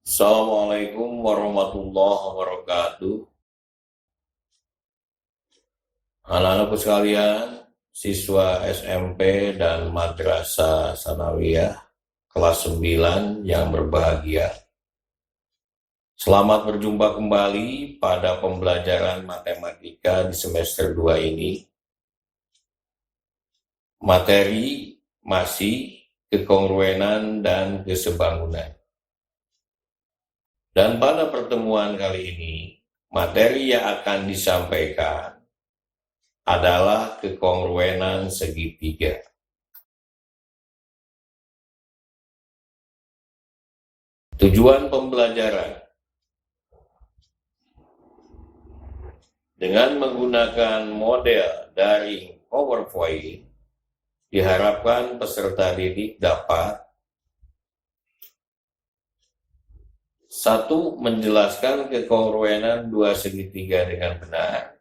Assalamualaikum warahmatullahi wabarakatuh. Anak-anakku sekalian, siswa SMP dan Madrasah Sanawiyah kelas 9 yang berbahagia. Selamat berjumpa kembali pada pembelajaran matematika di semester 2 ini. Materi masih kekongruenan dan kesebangunan. Dan pada pertemuan kali ini, materi yang akan disampaikan adalah kekongruenan segitiga. Tujuan pembelajaran dengan menggunakan model daring PowerPoint, diharapkan peserta didik dapat: 1. Menjelaskan kekongruenan dua segitiga dengan benar.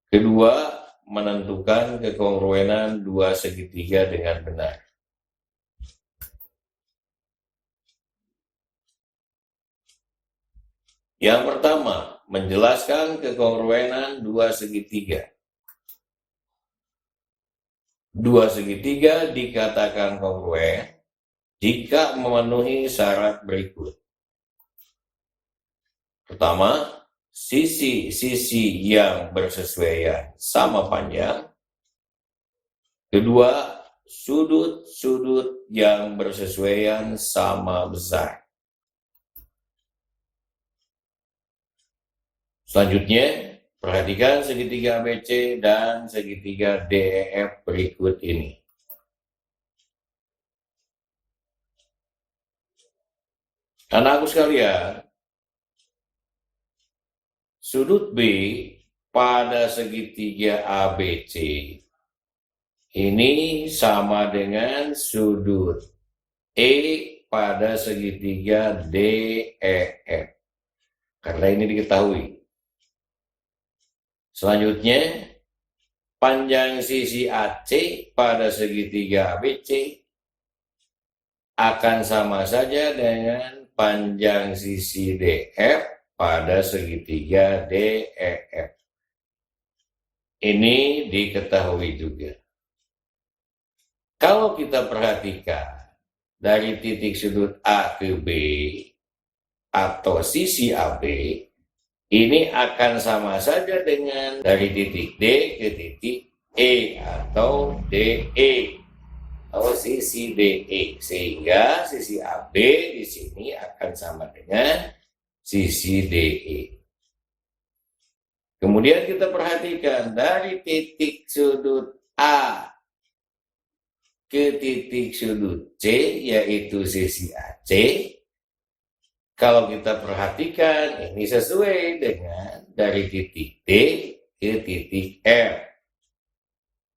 2. Menentukan kekongruenan dua segitiga dengan benar. Yang pertama, menjelaskan kekongruenan dua segitiga. Dua segitiga dikatakan kongruen jika memenuhi syarat berikut. Pertama, sisi-sisi yang bersesuaian sama panjang. Kedua, sudut-sudut yang bersesuaian sama besar. Selanjutnya, perhatikan segitiga ABC dan segitiga DEF berikut ini. Anak-anakku sekalian, sudut B pada segitiga ABC ini sama dengan sudut E pada segitiga DEF. Karena ini diketahui. Selanjutnya, panjang sisi AC pada segitiga ABC akan sama saja dengan panjang sisi DF pada segitiga DEF. Ini diketahui juga. Kalau kita perhatikan dari titik sudut A ke B atau sisi AB, ini akan sama saja dengan dari titik D ke titik E atau DE atau sisi DE, sehingga sisi AB di sini akan sama dengan sisi DE. Kemudian kita perhatikan dari titik sudut A ke titik sudut C, yaitu sisi AC. Kalau kita perhatikan, ini sesuai dengan dari titik D ke titik F,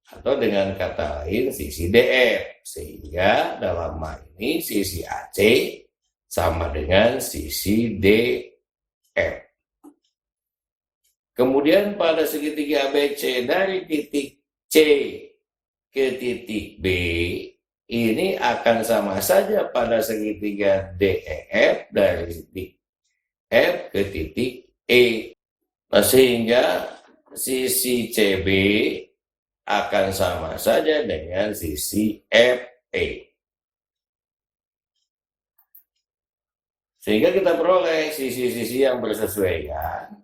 atau dengan kata lain sisi DF, sehingga dalam hal ini sisi AC sama dengan sisi DF. Kemudian pada segitiga ABC dari titik C ke titik B, ini akan sama saja pada segitiga DEF dari titik F ke titik E. Sehingga sisi CB akan sama saja dengan sisi FE. Sehingga kita peroleh sisi-sisi yang bersesuaian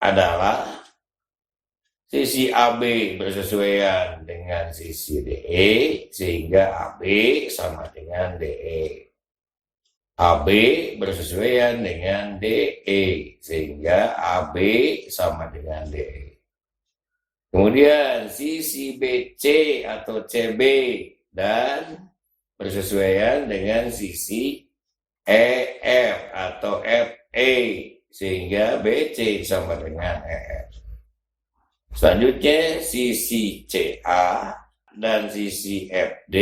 adalah sisi AB bersesuaian dengan sisi DE, sehingga AB sama dengan DE. AB bersesuaian dengan DE, sehingga AB sama dengan DE. Kemudian sisi BC atau CB dan bersesuaian dengan sisi EF atau FE, sehingga BC sama dengan EF. Selanjutnya sisi CA dan sisi FD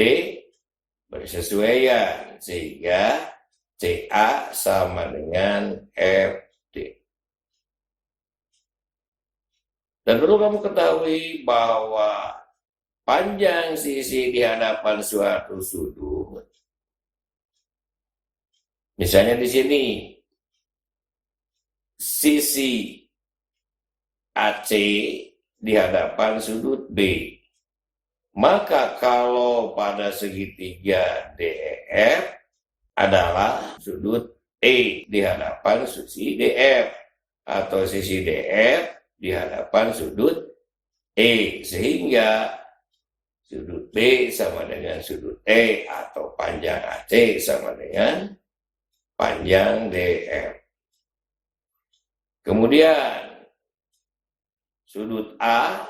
bersesuaian, sehingga CA sama dengan FD. Dan perlu kamu ketahui bahwa panjang sisi di hadapan suatu sudut Misalnya di sini, sisi AC di hadapan sudut B. Maka kalau pada segitiga DEF adalah sudut E di hadapan sisi DF, atau sisi DF di hadapan sudut E, sehingga sudut B sama dengan sudut E, atau panjang AC sama dengan panjang DF. Kemudian sudut A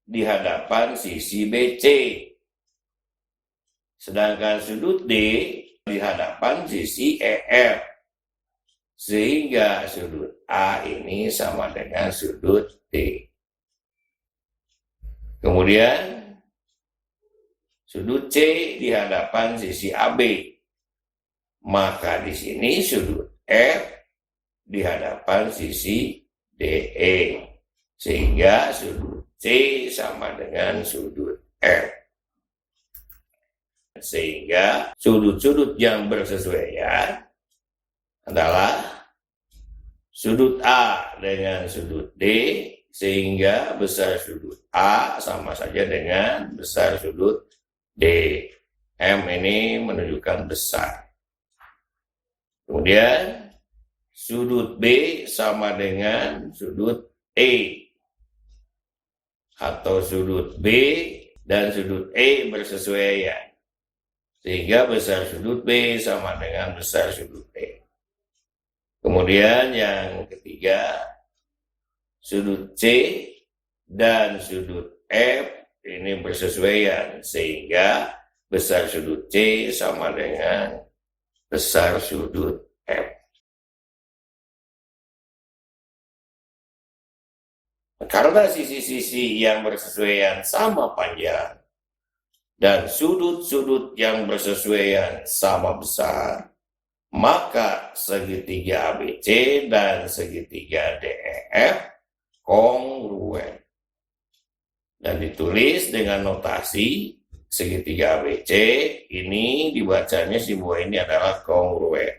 di hadapan sisi BC, sedangkan sudut D di hadapan sisi EF, sehingga sudut A ini sama dengan sudut D. Kemudian sudut C di hadapan sisi AB, maka di sini sudut F di hadapan sisi DE, sehingga sudut C sama dengan sudut F. Sehingga sudut-sudut yang bersesuaian adalah sudut A dengan sudut D, sehingga besar sudut A sama saja dengan besar sudut D. M ini menunjukkan besar. Kemudian sudut B sama dengan sudut E, atau sudut B dan sudut E bersesuaian, sehingga besar sudut B sama dengan besar sudut E. Kemudian yang ketiga, sudut C dan sudut F ini bersesuaian, sehingga besar sudut C sama dengan besar sudut F. Karena sisi-sisi yang bersesuaian sama panjang dan sudut-sudut yang bersesuaian sama besar, maka segitiga ABC dan segitiga DEF kongruen. Dan ditulis dengan notasi segitiga ABC ini dibacanya simbol ini adalah kongruen.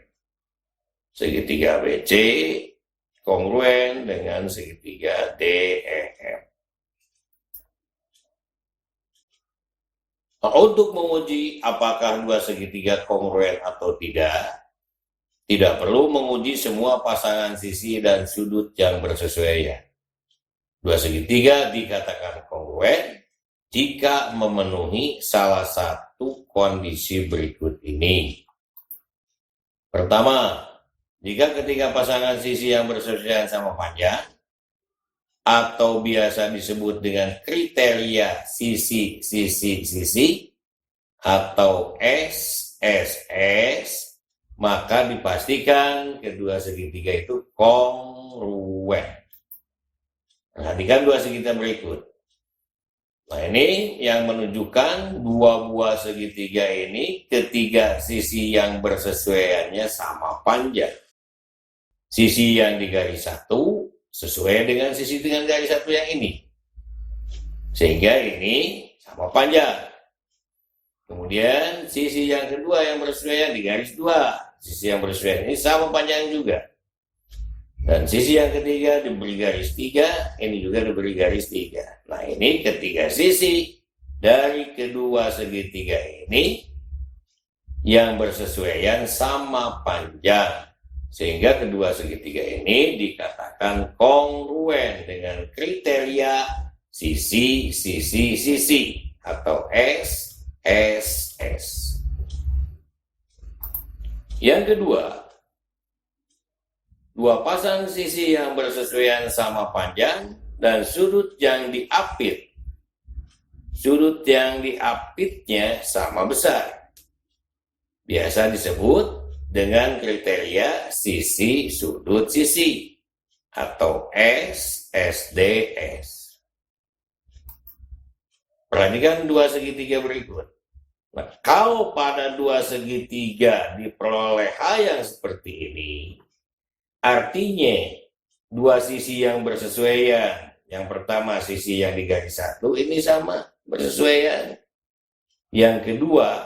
Segitiga ABC kongruen dengan segitiga DEF. Untuk menguji apakah dua segitiga kongruen atau tidak perlu menguji semua pasangan sisi dan sudut yang bersesuaian. Dua segitiga dikatakan kongruen jika memenuhi salah satu kondisi berikut ini. Pertama, jika ketiga pasangan sisi yang bersesuaian sama panjang, atau biasa disebut dengan kriteria sisi-sisi-sisi, atau SSS, maka dipastikan kedua segitiga itu kongruen. Perhatikan dua segitiga berikut. Nah, ini yang menunjukkan dua buah segitiga ini ketiga sisi yang bersesuaiannya sama panjang. Sisi yang di garis satu sesuai dengan sisi dengan garis satu yang ini, sehingga ini sama panjang. Kemudian sisi yang kedua yang bersesuaian di garis 2, sisi yang bersesuaian ini sama panjang juga. Dan sisi yang ketiga diberi garis 3, ini juga diberi garis 3. Nah, ini ketiga sisi dari kedua segitiga ini yang bersesuaian sama panjang, sehingga kedua segitiga ini dikatakan kongruen dengan kriteria sisi-sisi-sisi atau SSS. Yang kedua, dua pasang sisi yang bersesuaian sama panjang dan sudut yang diapit. Sudut yang diapitnya sama besar. Biasa disebut dengan kriteria sisi sudut sisi atau SSDS. Perhatikan dua segitiga berikut. Nah, kalau pada dua segitiga diperoleh hal yang seperti ini, artinya dua sisi yang bersesuaian. Yang pertama sisi yang di garis 1 ini sama bersesuaian. Yang kedua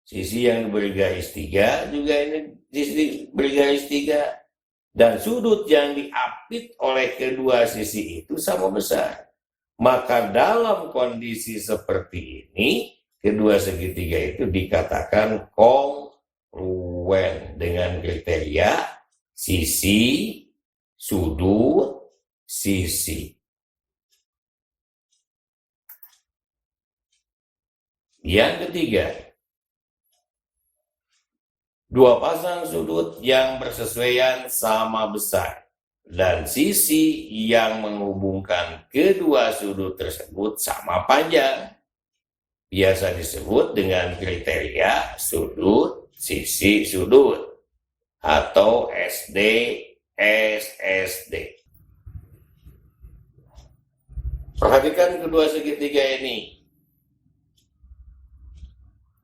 Sisi yang diberi garis 3 juga ini sisi beri garis 3. Dan sudut yang diapit oleh kedua sisi itu sama besar. Maka dalam kondisi seperti ini, kedua segitiga itu dikatakan kongruen dengan kriteria sisi, sudut, sisi. Yang ketiga, dua pasang sudut yang bersesuaian sama besar dan sisi yang menghubungkan kedua sudut tersebut sama panjang. Biasa disebut dengan kriteria sudut, sisi, sudut atau SD, SSD. Perhatikan kedua segitiga ini.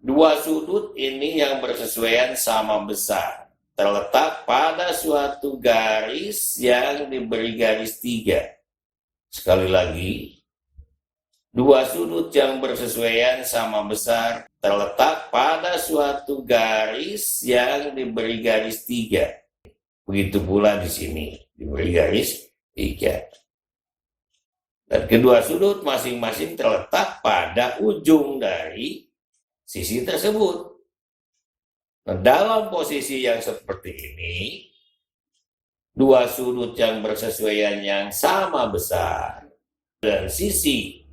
Dua sudut ini yang bersesuaian sama besar, terletak pada suatu garis yang diberi garis 3. Sekali lagi, dua sudut yang bersesuaian sama besar, terletak pada suatu garis yang diberi garis 3. Begitu pula di sini, diberi garis 3. Dan kedua sudut masing-masing terletak pada ujung dari sisi tersebut. Nah, dalam posisi yang seperti ini, dua sudut yang bersesuaian yang sama besar dan sisi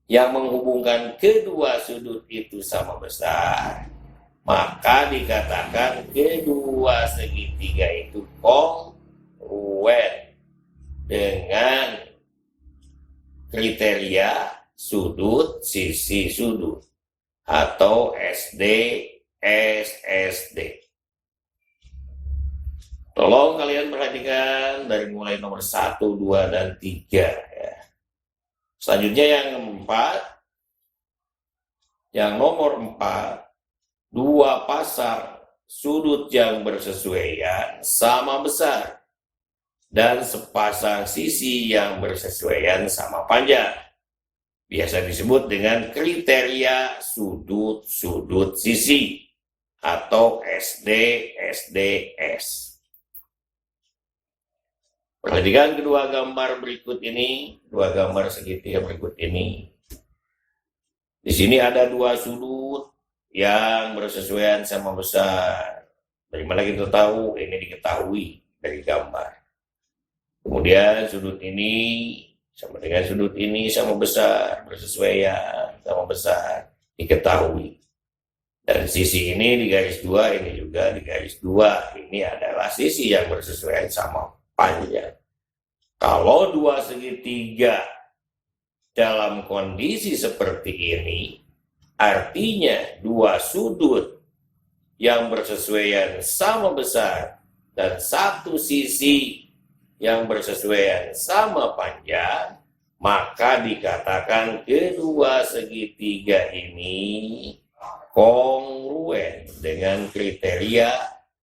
yang menghubungkan kedua sudut itu sama besar, maka dikatakan kedua segitiga itu kongruen dengan kriteria sudut, sisi, sudut atau SD, SSD. Tolong kalian perhatikan dari mulai nomor 1, 2, dan 3. Ya. Selanjutnya yang keempat, yang nomor 4, dua pasang sudut yang bersesuaian sama besar dan sepasang sisi yang bersesuaian sama panjang. Biasa disebut dengan kriteria sudut-sudut sisi atau SD, SDS. Perhatikan kedua gambar berikut ini, dua gambar segitiga berikut ini. Di sini ada dua sudut yang bersesuaian sama besar. Dari mana kita tahu? Ini diketahui dari gambar. Kemudian sudut ini sama dengan sudut ini sama besar, bersesuaian sama besar, diketahui. Dan sisi ini di garis 2, ini juga di garis 2. Ini adalah sisi yang bersesuaian sama panjang. Kalau dua segitiga dalam kondisi seperti ini, artinya dua sudut yang bersesuaian sama besar dan satu sisi yang bersesuaian sama panjang, maka dikatakan kedua segitiga ini kongruen dengan kriteria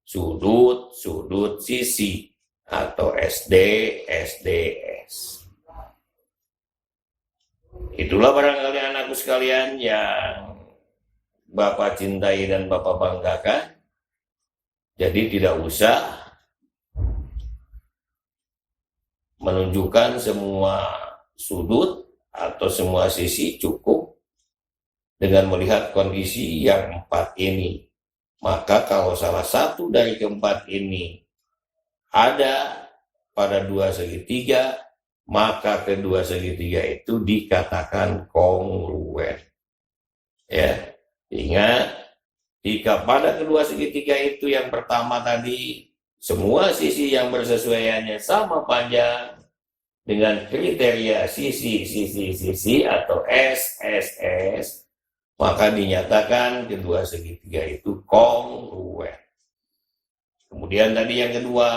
sudut-sudut sisi atau SD, SDS. Itulah barangkali anakku sekalian yang Bapak cintai dan Bapak banggakan. Jadi tidak usah menunjukkan semua sudut atau semua sisi, cukup dengan melihat kondisi yang 4 ini. Maka kalau salah satu dari keempat ini ada pada dua segitiga, maka kedua segitiga itu dikatakan kongruen. Ya, ingat, jika pada kedua segitiga itu yang pertama tadi semua sisi yang bersesuaiannya sama panjang dengan kriteria sisi atau SSS, maka dinyatakan kedua segitiga itu kongruen. Kemudian tadi yang kedua,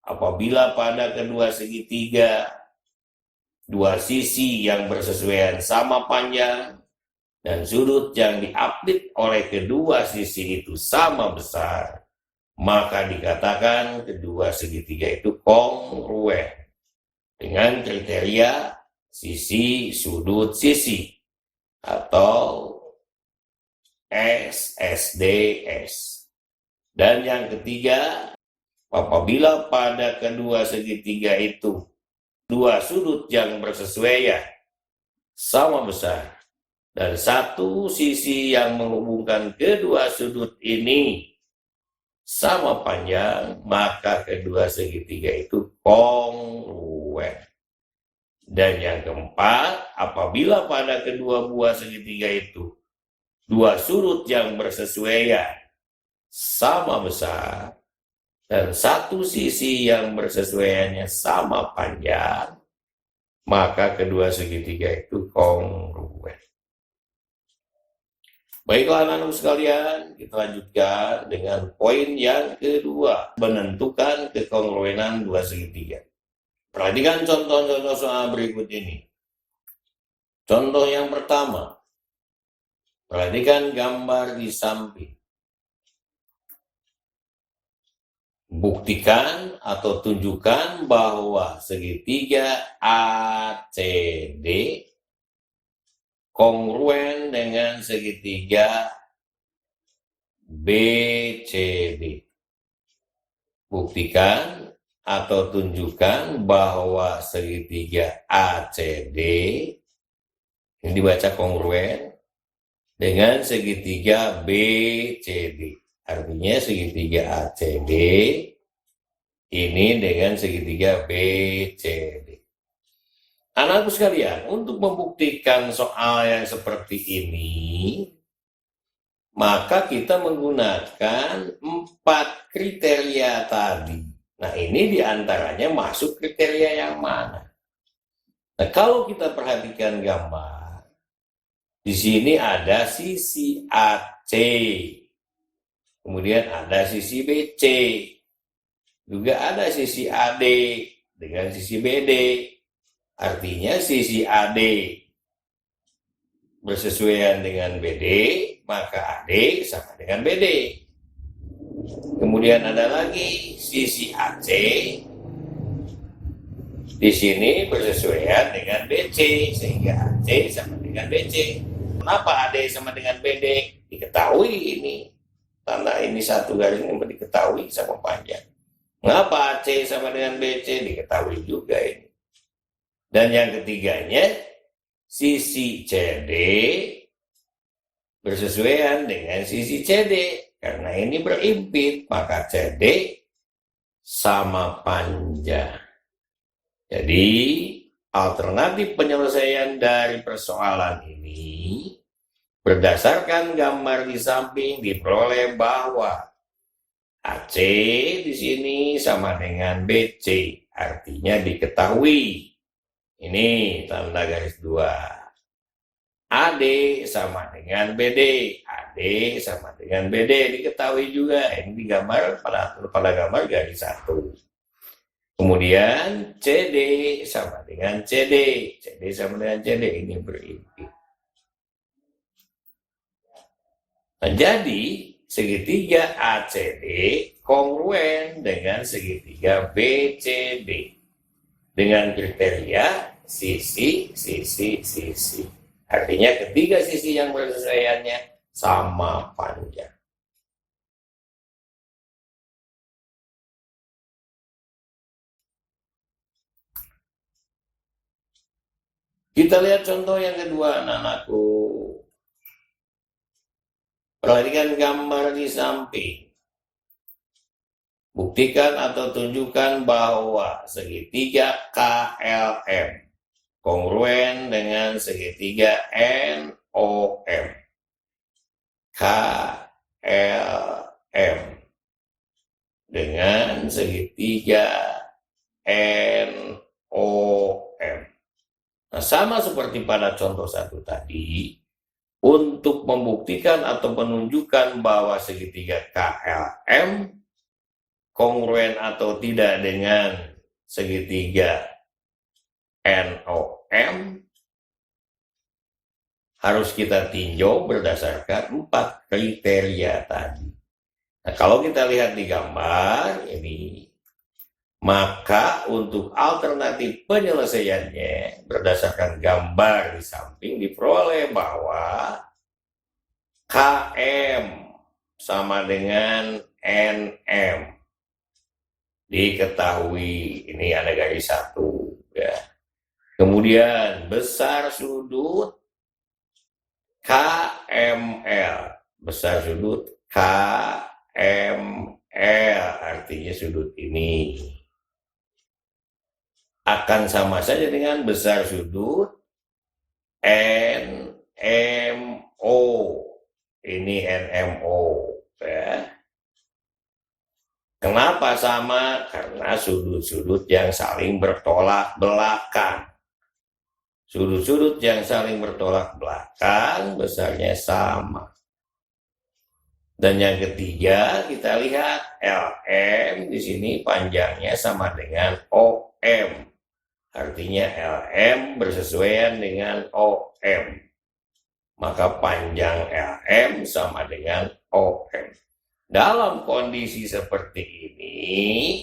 apabila pada kedua segitiga dua sisi yang bersesuaian sama panjang dan sudut yang diapit oleh kedua sisi itu sama besar, maka dikatakan kedua segitiga itu kongruen dengan kriteria sisi, sudut, sisi atau S, SD, S. Dan yang ketiga, apabila pada kedua segitiga itu dua sudut yang bersesuaian sama besar dan satu sisi yang menghubungkan kedua sudut ini sama panjang, maka kedua segitiga itu kongruen. Dan yang keempat, apabila pada kedua buah segitiga itu dua sudut yang bersesuaian sama besar dan satu sisi yang bersesuaiannya sama panjang, maka kedua segitiga itu kongruen. Baiklah anak-anak sekalian, kita lanjutkan dengan poin yang kedua, menentukan kekongruenan dua segitiga. Perhatikan contoh-contoh soal berikut ini. Contoh yang pertama, perhatikan gambar di samping. Buktikan atau tunjukkan bahwa segitiga ACD kongruen dengan segitiga BCD. Buktikan atau tunjukkan bahwa segitiga ACD ini dibaca kongruen dengan segitiga BCD. Artinya segitiga ACD ini dengan segitiga BCD. Anakku sekalian, untuk membuktikan soal yang seperti ini, maka kita menggunakan 4 kriteria tadi. Nah, ini diantaranya masuk kriteria yang mana? Nah, kalau kita perhatikan gambar, di sini ada sisi AC, kemudian ada sisi BC, juga ada sisi AD dengan sisi BD. Artinya sisi AD bersesuaian dengan BD, maka AD sama dengan BD. Kemudian ada lagi sisi AC, di sini bersesuaian dengan BC, sehingga AC sama dengan BC. Kenapa AD sama dengan BD? Diketahui ini, karena ini satu garis ini diketahui sama panjang. Mengapa AC sama dengan BC? Diketahui juga ini. Dan yang ketiganya, sisi CD bersesuaian dengan sisi CD. Karena ini berimpit, maka CD sama panjang. Jadi, alternatif penyelesaian dari persoalan ini berdasarkan gambar di samping diperoleh bahwa AC di sini sama dengan BC. Artinya diketahui. Ini tanda garis 2. AD sama dengan BD. AD sama dengan BD. Diketahui juga. Ini digambar pada gambar garis 1. Kemudian CD sama dengan CD. CD sama dengan CD. Ini berimpit. Nah, jadi segitiga ACD kongruen dengan segitiga BCD. Dengan kriteria sisi. Artinya ketiga sisi yang bersesuaiannya sama panjang. Kita lihat contoh yang kedua, anak-anakku. Perhatikan gambar di samping. Buktikan atau tunjukkan bahwa segitiga KLM kongruen dengan segitiga NOM. KLM dengan segitiga NOM. Nah, sama seperti pada contoh 1 tadi, untuk membuktikan atau menunjukkan bahwa segitiga KLM kongruen atau tidak dengan segitiga NOM, harus kita tinjau berdasarkan 4 kriteria tadi. Nah, kalau kita lihat di gambar ini, maka untuk alternatif penyelesaiannya berdasarkan gambar di samping diperoleh bahwa KM sama dengan NM. Diketahui ini ada garis satu ya. Kemudian besar sudut KML, besar sudut KML, artinya sudut ini akan sama saja dengan besar sudut NMO. Ini NMO ya. Kenapa sama? Karena sudut-sudut yang saling bertolak belakang. Sudut-sudut yang saling bertolak belakang besarnya sama. Dan yang ketiga kita lihat LM di sini panjangnya sama dengan OM. Artinya LM bersesuaian dengan OM. Maka panjang LM sama dengan OM. Dalam kondisi seperti ini,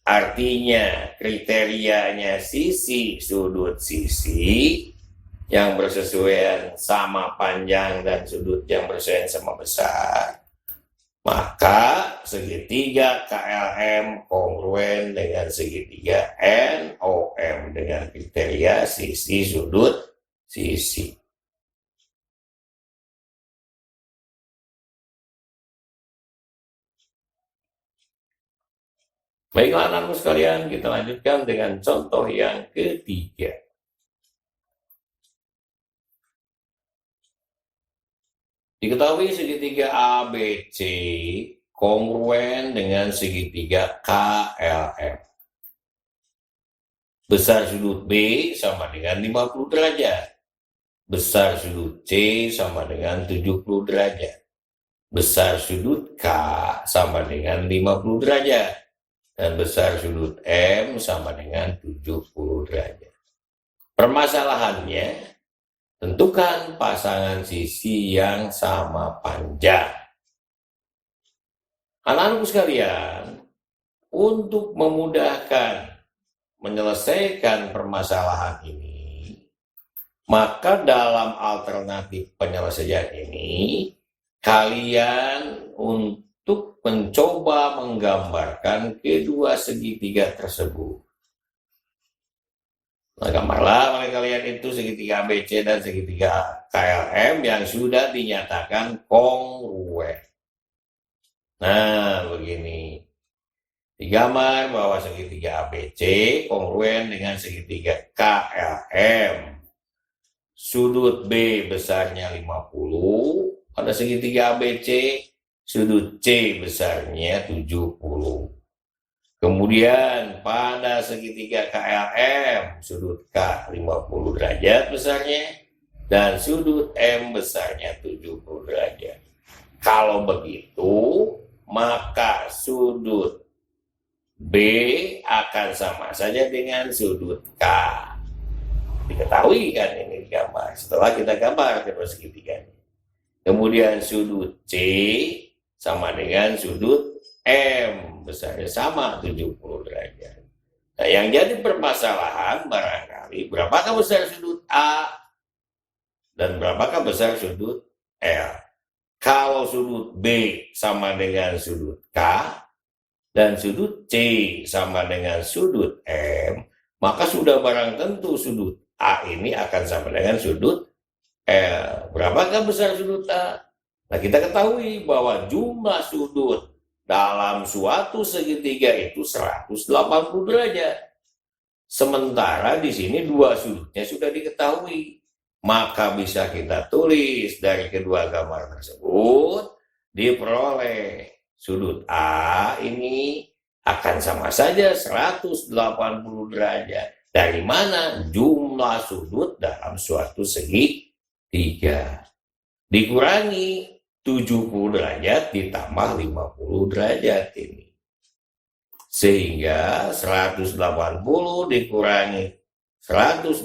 artinya kriterianya sisi sudut sisi yang bersesuaian sama panjang dan sudut yang bersesuaian sama besar, maka segitiga KLM kongruen dengan segitiga NOM dengan kriteria sisi sudut sisi. Baiklah anakku sekalian, kita lanjutkan dengan contoh yang ketiga. Diketahui segitiga ABC kongruen dengan segitiga KLM. Besar sudut B sama dengan 50 derajat. Besar sudut C sama dengan 70 derajat. Besar sudut K sama dengan 50 derajat. Dan besar sudut M sama dengan 70 derajat. Permasalahannya, tentukan pasangan sisi yang sama panjang. Anak-anakku sekalian, untuk memudahkan menyelesaikan permasalahan ini, maka dalam alternatif penyelesaian ini, kalian untuk mencoba menggambarkan kedua segitiga tersebut. Nah, gambarlah oleh kalian itu segitiga ABC dan segitiga KLM yang sudah dinyatakan kongruen. Nah, begini. Digambar bahwa segitiga ABC kongruen dengan segitiga KLM. Sudut B besarnya 50 pada segitiga ABC. Sudut C besarnya 70. Kemudian pada segitiga KLM, sudut K 50 derajat besarnya, dan sudut M besarnya 70 derajat. Kalau begitu, maka sudut B akan sama saja dengan sudut K. Diketahui kan ini digambar. Setelah kita gambar kedua segitiga ini. Kemudian sudut C sama dengan sudut M, besarnya sama 70 derajat. Nah, yang jadi permasalahan barangkali berapakah besar sudut A dan berapakah besar sudut L. Kalau sudut B sama dengan sudut K dan sudut C sama dengan sudut M, maka sudah barang tentu sudut A ini akan sama dengan sudut L. Berapakah besar sudut A? Nah, kita ketahui bahwa jumlah sudut dalam suatu segitiga itu 180 derajat. Sementara di sini dua sudutnya sudah diketahui. Maka bisa kita tulis dari kedua gambar tersebut diperoleh sudut A ini akan sama saja 180 derajat. Dari mana? Jumlah sudut dalam suatu segitiga. Dikurangi 70 derajat ditambah 50 derajat ini. Sehingga 180 dikurangi 120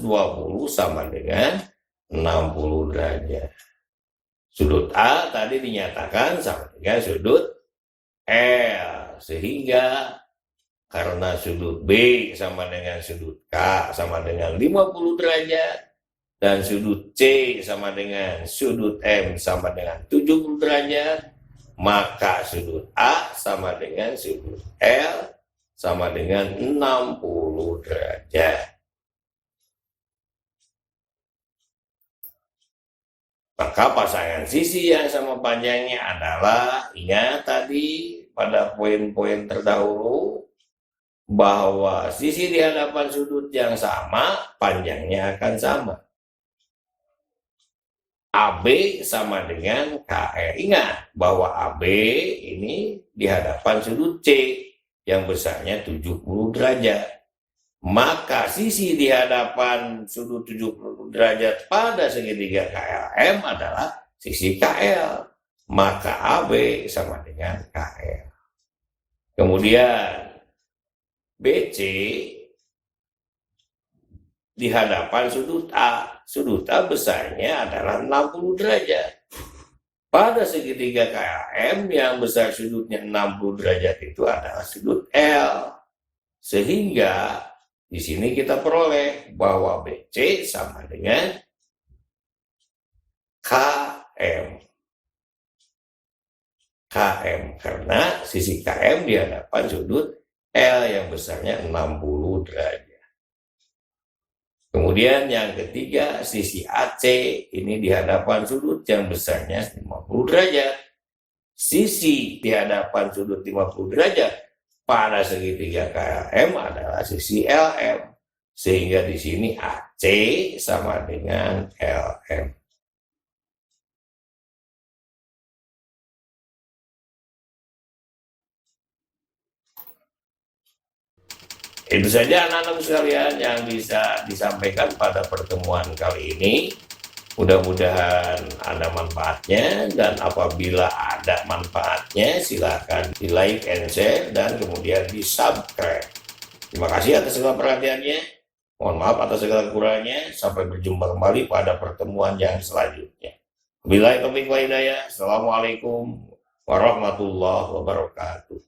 sama dengan 60 derajat. Sudut A tadi dinyatakan sama dengan sudut L. Sehingga karena sudut B sama dengan sudut K sama dengan 50 derajat. dan sudut C sama dengan sudut M sama dengan 70 derajat, maka sudut A sama dengan sudut L sama dengan 60 derajat. Maka pasangan sisi yang sama panjangnya adalah, ingat tadi pada poin-poin terdahulu, bahwa sisi di hadapan sudut yang sama, panjangnya akan sama. AB sama dengan KL. Ingat bahwa AB ini di hadapan sudut C yang besarnya 70 derajat. Maka sisi di hadapan sudut 70 derajat pada segitiga KLM adalah sisi KL. Maka AB sama dengan KL. Kemudian BC di hadapan sudut A. Sudut A besarnya adalah 60 derajat. Pada segitiga KLM yang besar sudutnya 60 derajat itu adalah sudut L. Sehingga di sini kita peroleh bahwa BC sama dengan KM. KM karena sisi KM di hadapan sudut L yang besarnya 60 derajat. Kemudian yang ketiga, sisi AC ini di hadapan sudut yang besarnya 50 derajat. Sisi di hadapan sudut 50 derajat pada segitiga KLM adalah sisi LM. Sehingga di sini AC sama dengan LM. Itu saja anak-anak sekalian yang bisa disampaikan pada pertemuan kali ini. Mudah-mudahan ada manfaatnya, dan apabila ada manfaatnya silahkan di like and share dan kemudian di subscribe. Terima kasih atas segala perhatiannya. Mohon maaf atas segala kekurangannya. Sampai berjumpa kembali pada pertemuan yang selanjutnya. Wabillahi taufiq wal hidayah. Assalamualaikum warahmatullahi wabarakatuh.